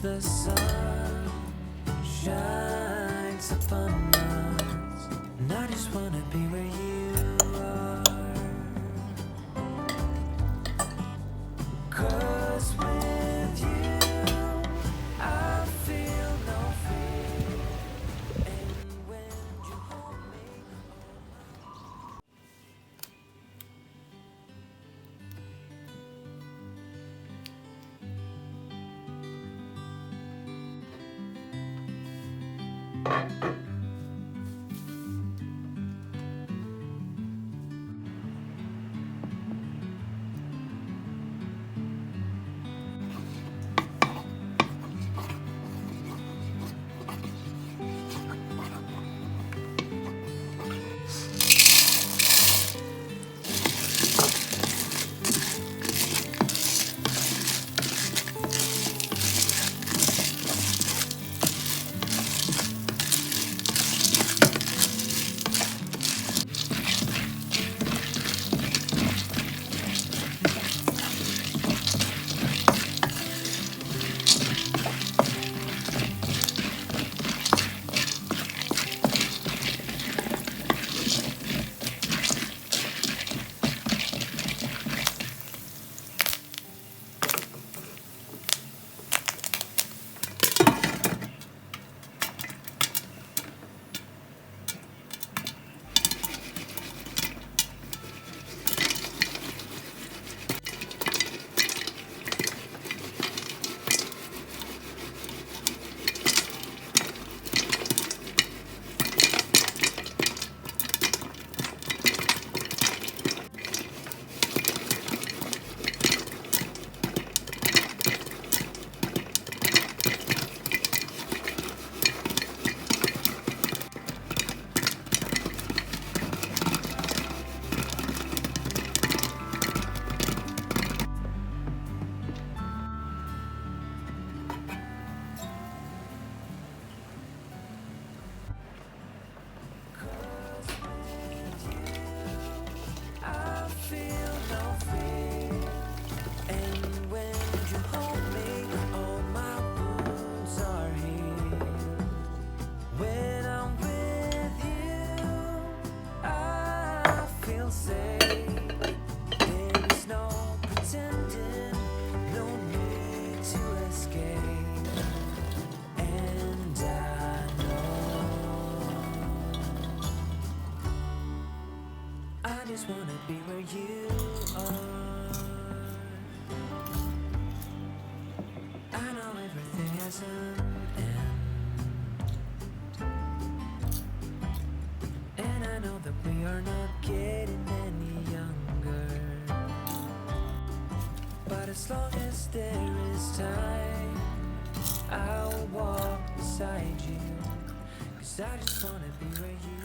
the sun shines upon us, and I just wanna be where you are. 'Cause with you I feel no fear, and when you hold me, I feel no fear, and when you hold me, all my wounds are healed. When I'm with you, I feel safe. There is no pretending, no need to escape, and I know I just wanna be where you are. I know everything has an end, and I know that we are not getting any younger. But as long as there is time, I'll walk beside you, 'cause I just wanna be where you